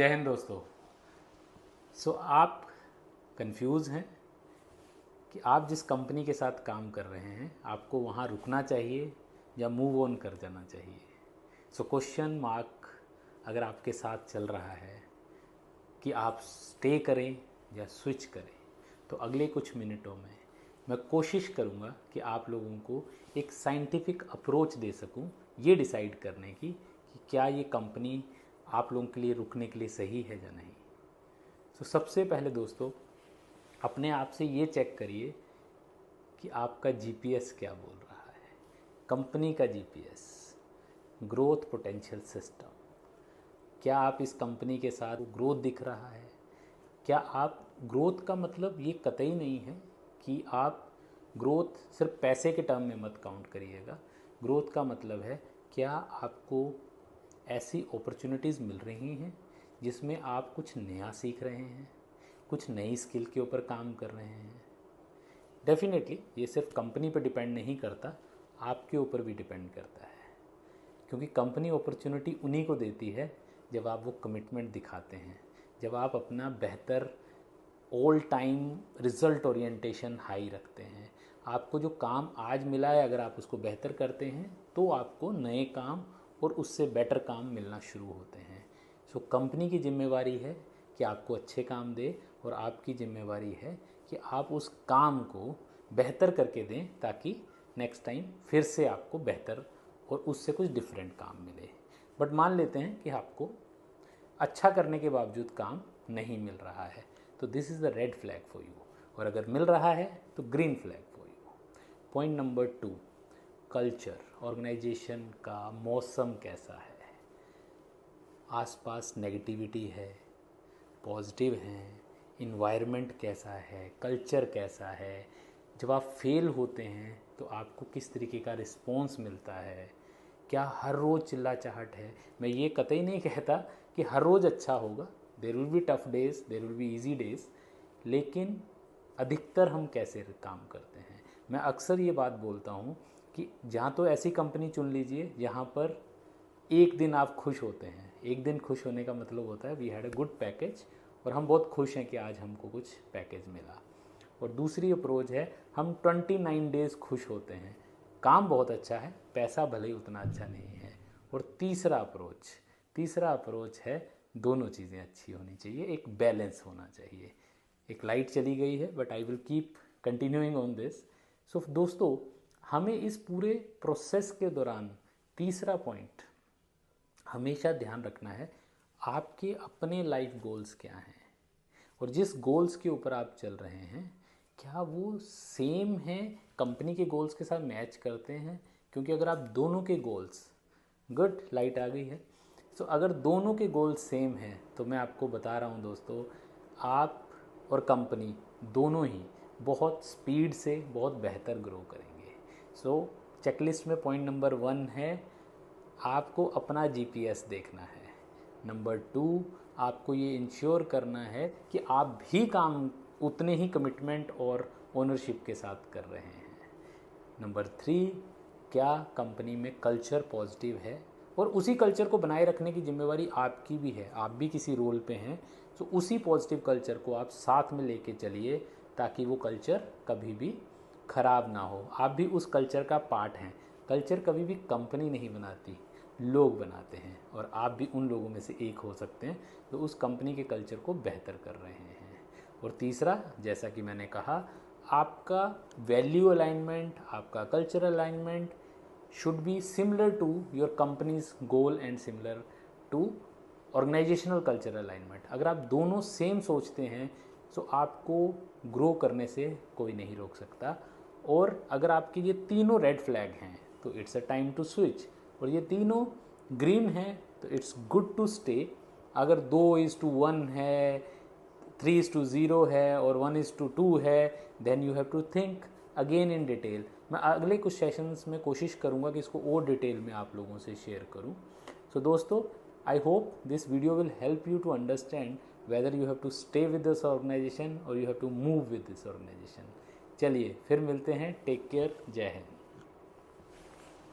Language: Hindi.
जय हिंद दोस्तों। आप कंफ्यूज हैं कि आप जिस कंपनी के साथ काम कर रहे हैं आपको वहाँ रुकना चाहिए या मूव ऑन कर जाना चाहिए। क्वेश्चन मार्क अगर आपके साथ चल रहा है कि आप स्टे करें या स्विच करें, तो अगले कुछ मिनटों में मैं कोशिश करूँगा कि आप लोगों को एक साइंटिफिक अप्रोच दे सकूँ ये डिसाइड करने की कि क्या ये कंपनी आप लोगों के लिए रुकने के लिए सही है या नहीं। सबसे पहले दोस्तों, अपने आप से ये चेक करिए कि आपका जीपीएस क्या बोल रहा है। कंपनी का जीपीएस, ग्रोथ पोटेंशियल सिस्टम, क्या आप इस कंपनी के साथ ग्रोथ दिख रहा है? क्या आप ग्रोथ का मतलब ये कतई नहीं है कि आप ग्रोथ सिर्फ पैसे के टर्म में मत काउंट करिएगा। ग्रोथ का मतलब है क्या आपको ऐसी अपॉर्चुनिटीज़ मिल रही हैं जिसमें आप कुछ नया सीख रहे हैं, कुछ नई स्किल के ऊपर काम कर रहे हैं। डेफिनेटली ये सिर्फ कंपनी पर डिपेंड नहीं करता, आपके ऊपर भी डिपेंड करता है, क्योंकि कंपनी अपॉर्चुनिटी उन्हीं को देती है जब आप वो कमिटमेंट दिखाते हैं, जब आप अपना बेहतर all time result orientation high रखते हैं। आपको जो काम आज मिला है अगर आप उसको बेहतर करते हैं तो आपको नए काम और उससे बेटर काम मिलना शुरू होते हैं। कंपनी की जिम्मेवारी है कि आपको अच्छे काम दे और आपकी जिम्मेवारी है कि आप उस काम को बेहतर करके दें ताकि नेक्स्ट टाइम फिर से आपको बेहतर और उससे कुछ डिफरेंट काम मिले। बट मान लेते हैं कि आपको अच्छा करने के बावजूद काम नहीं मिल रहा है, तो this is the red flag for you. और अगर मिल रहा है तो green flag for you. Point number 2, culture, organisation का मौसम कैसा है। आसपास नेगेटिविटी है, पॉजिटिव हैं, इन्वायरमेंट कैसा है, कल्चर कैसा है। जब आप फेल होते हैं तो आपको किस तरीके का रिस्पॉन्स मिलता है। क्या हर रोज़ चिल्लाचाहट है? मैं ये कतई नहीं कहता कि हर रोज़ अच्छा होगा, there will be tough days, there will be easy days, लेकिन अधिकतर हम कैसे काम करते हैं। मैं अक्सर ये बात बोलता हूँ कि जहाँ तो ऐसी कंपनी चुन लीजिए जहाँ पर एक दिन आप खुश होते हैं। एक दिन खुश होने का मतलब होता है we had a good package और हम बहुत खुश हैं कि आज हमको कुछ पैकेज मिला। और दूसरी अप्रोच है हम 29 डेज़ खुश होते हैं, काम बहुत अच्छा है, पैसा भले ही उतना अच्छा नहीं है। और तीसरा अप्रोच है दोनों चीज़ें अच्छी होनी चाहिए, एक बैलेंस होना चाहिए। एक लाइट चली गई है but I will keep continuing on this. दोस्तों, हमें इस पूरे प्रोसेस के दौरान तीसरा पॉइंट हमेशा ध्यान रखना है, आपके अपने लाइफ गोल्स क्या हैं और जिस गोल्स के ऊपर आप चल रहे हैं क्या वो सेम हैं, कंपनी के गोल्स के साथ मैच करते हैं। क्योंकि अगर आप दोनों के गोल्स, गुड, लाइट आ गई है, अगर दोनों के गोल्स सेम हैं तो मैं आपको बता रहा हूँ दोस्तों, आप और कंपनी दोनों ही बहुत स्पीड से बहुत बेहतर ग्रो करेंगे। चेकलिस्ट में पॉइंट नंबर 1 है आपको अपना जीपीएस देखना है। नंबर 2, आपको ये इंश्योर करना है कि आप भी काम उतने ही कमिटमेंट और ओनरशिप के साथ कर रहे हैं। नंबर 3, क्या कंपनी में कल्चर पॉजिटिव है और उसी कल्चर को बनाए रखने की जिम्मेवारी आपकी भी है, आप भी किसी रोल पे हैं। उसी पॉजिटिव कल्चर को आप साथ में लेके चलिए ताकि वो कल्चर कभी भी ख़राब ना हो, आप भी उस कल्चर का पार्ट हैं। कल्चर कभी भी कंपनी नहीं बनाती, लोग बनाते हैं और आप भी उन लोगों में से एक हो सकते हैं जो उस कंपनी के कल्चर को बेहतर कर रहे हैं। और तीसरा, जैसा कि मैंने कहा, आपका वैल्यू अलाइनमेंट, आपका culture alignment should be similar to your company's goal and similar to organisational culture alignment. अगर आप दोनों सेम सोचते हैं तो आपको ग्रो करने से कोई नहीं रोक सकता। और अगर आपके ये तीनों रेड फ्लैग हैं तो it's a time to switch, और ये तीनों ग्रीन हैं तो इट्स गुड टू स्टे। अगर 2:1 है, 3:0 है और 1:2 है, then you have to think again in detail. मैं अगले कुछ सेशंस में कोशिश करूँगा कि इसको और डिटेल में आप लोगों से शेयर करूँ। दोस्तों, I hope this video will help you to understand whether you have to stay with this organization or you have to move with this organization. चलिए फिर मिलते हैं, टेक केयर, जय हिंद।